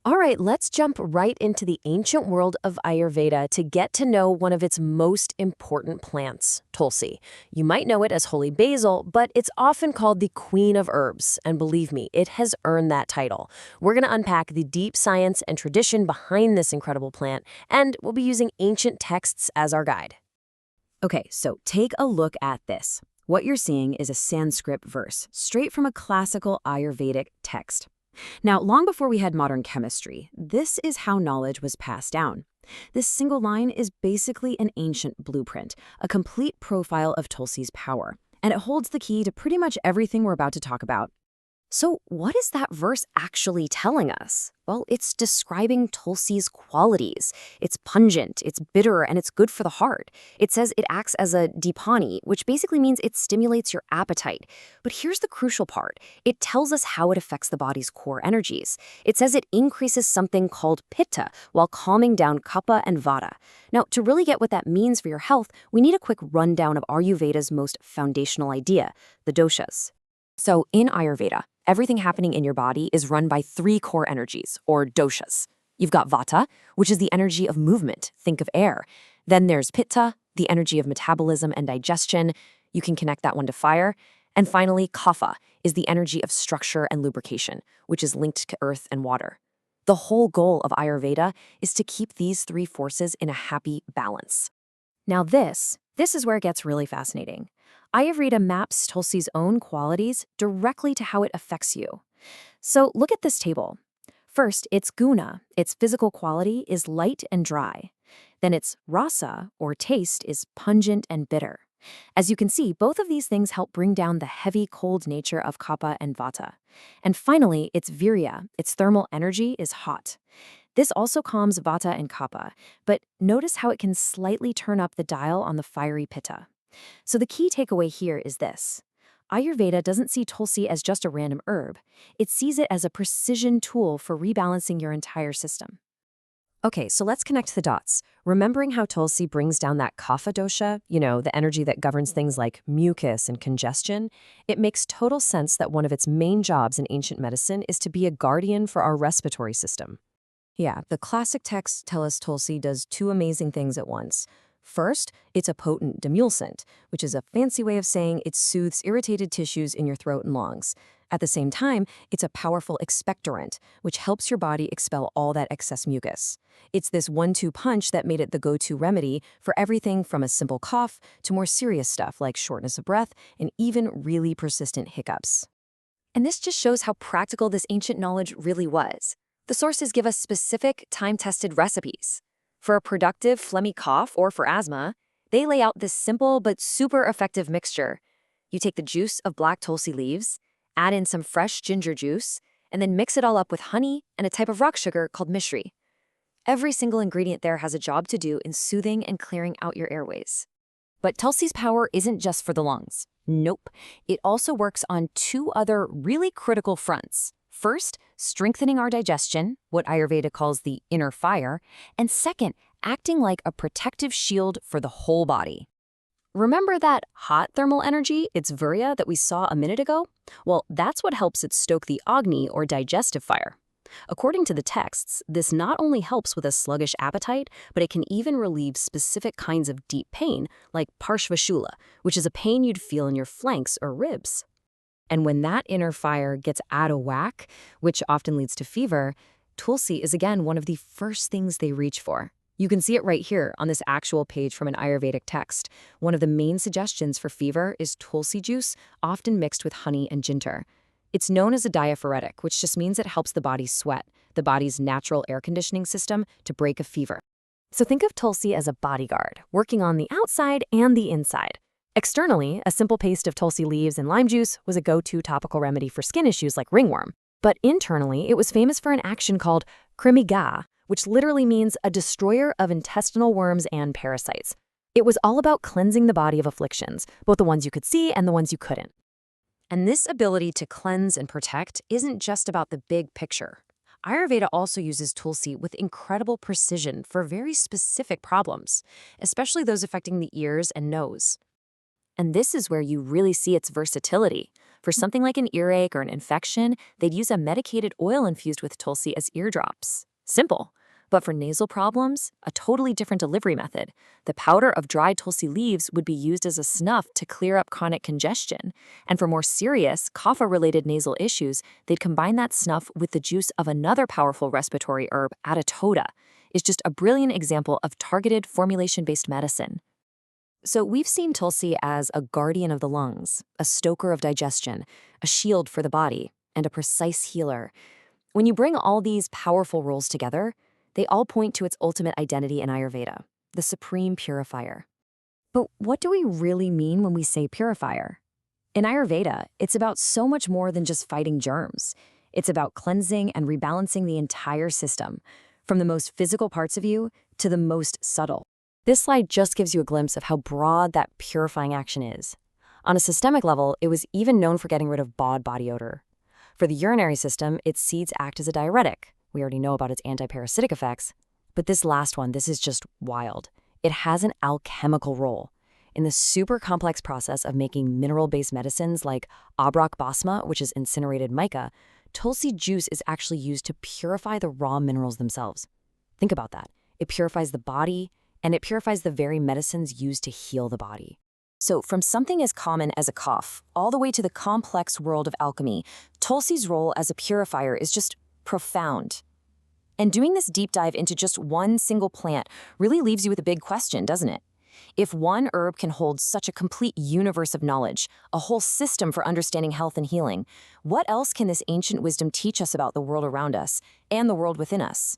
All right, let's jump right into the ancient world of Ayurveda to get to know one of its most important plants, Tulsi. You might know it as holy basil, but it's often called the queen of herbs, and believe me, it has earned that title. We're going to unpack the deep science and tradition behind this incredible plant, and we'll be using ancient texts as our guide. Okay, so take a look at this. What you're seeing is a Sanskrit verse, straight from a classical Ayurvedic text. Now, long before we had modern chemistry, this is how knowledge was passed down. This single line is basically an ancient blueprint, a complete profile of Tulsi's power, and it holds the key to pretty much everything we're about to talk about. So what is that verse actually telling us? Well, it's describing Tulsi's qualities. It's pungent, it's bitter, and it's good for the heart. It says it acts as a dipani, which basically means it stimulates your appetite. But here's the crucial part. It tells us how it affects the body's core energies. It says it increases something called Pitta while calming down Kapha and Vata. Now, to really get what that means for your health, we need a quick rundown of Ayurveda's most foundational idea, the doshas. So in Ayurveda, everything happening in your body is run by three core energies, or doshas. You've got Vata, which is the energy of movement, think of air. Then there's Pitta, the energy of metabolism and digestion. You can connect that one to fire. And finally, Kapha is the energy of structure and lubrication, which is linked to earth and water. The whole goal of Ayurveda is to keep these three forces in a happy balance. Now this is where it gets really fascinating. Ayurveda maps Tulsi's own qualities directly to how it affects you. So look at this table. First, its guna, its physical quality, is light and dry. Then its rasa, or taste, is pungent and bitter. As you can see, both of these things help bring down the heavy, cold nature of kapha and vata. And finally, its virya, its thermal energy, is hot. This also calms vata and kapha, but notice how it can slightly turn up the dial on the fiery pitta. So the key takeaway here is this. Ayurveda doesn't see Tulsi as just a random herb. It sees it as a precision tool for rebalancing your entire system. Okay, so let's connect the dots. Remembering how Tulsi brings down that kapha dosha, the energy that governs things like mucus and congestion, it makes total sense that one of its main jobs in ancient medicine is to be a guardian for our respiratory system. Yeah, the classic texts tell us Tulsi does two amazing things at once. First, it's a potent demulcent, which is a fancy way of saying it soothes irritated tissues in your throat and lungs. At the same time, it's a powerful expectorant, which helps your body expel all that excess mucus. It's this one-two punch that made it the go-to remedy for everything from a simple cough to more serious stuff like shortness of breath and even really persistent hiccups. And this just shows how practical this ancient knowledge really was. The sources give us specific, time-tested recipes. For a productive, phlegmy cough or for asthma, they lay out this simple but super effective mixture. You take the juice of black Tulsi leaves, add in some fresh ginger juice, and then mix it all up with honey and a type of rock sugar called mishri. Every single ingredient there has a job to do in soothing and clearing out your airways. But Tulsi's power isn't just for the lungs. Nope. It also works on two other really critical fronts. First, strengthening our digestion, what Ayurveda calls the inner fire, and second, acting like a protective shield for the whole body. Remember that hot thermal energy, its virya, that we saw a minute ago? Well, that's what helps it stoke the agni, or digestive fire. According to the texts, this not only helps with a sluggish appetite, but it can even relieve specific kinds of deep pain, like parshvashula, which is a pain you'd feel in your flanks or ribs. And when that inner fire gets out of whack, which often leads to fever, Tulsi is again one of the first things they reach for. You can see it right here on this actual page from an Ayurvedic text. One of the main suggestions for fever is Tulsi juice, often mixed with honey and ginger. It's known as a diaphoretic, which just means it helps the body sweat, the body's natural air conditioning system, to break a fever. So think of Tulsi as a bodyguard, working on the outside and the inside. Externally, a simple paste of Tulsi leaves and lime juice was a go-to topical remedy for skin issues like ringworm. But internally, it was famous for an action called krimiga, which literally means a destroyer of intestinal worms and parasites. It was all about cleansing the body of afflictions, both the ones you could see and the ones you couldn't. And this ability to cleanse and protect isn't just about the big picture. Ayurveda also uses Tulsi with incredible precision for very specific problems, especially those affecting the ears and nose. And this is where you really see its versatility. For something like an earache or an infection, they'd use a medicated oil infused with Tulsi as eardrops. Simple. But for nasal problems, a totally different delivery method. The powder of dried Tulsi leaves would be used as a snuff to clear up chronic congestion. And for more serious, kapha-related nasal issues, they'd combine that snuff with the juice of another powerful respiratory herb, Adatoda. It's just a brilliant example of targeted formulation-based medicine. So we've seen Tulsi as a guardian of the lungs, a stoker of digestion, a shield for the body, and a precise healer. When you bring all these powerful roles together, they all point to its ultimate identity in Ayurveda, the supreme purifier. But what do we really mean when we say purifier? In Ayurveda, it's about so much more than just fighting germs. It's about cleansing and rebalancing the entire system, from the most physical parts of you to the most subtle. This slide just gives you a glimpse of how broad that purifying action is. On a systemic level, it was even known for getting rid of body odor. For the urinary system, its seeds act as a diuretic. We already know about its antiparasitic effects. But this last one, this is just wild. It has an alchemical role. In the super complex process of making mineral-based medicines like Abrak Basma, which is incinerated mica, Tulsi juice is actually used to purify the raw minerals themselves. Think about that. It purifies the body, and it purifies the very medicines used to heal the body. So from something as common as a cough, all the way to the complex world of alchemy, Tulsi's role as a purifier is just profound. And doing this deep dive into just one single plant really leaves you with a big question, doesn't it? If one herb can hold such a complete universe of knowledge, a whole system for understanding health and healing, what else can this ancient wisdom teach us about the world around us and the world within us?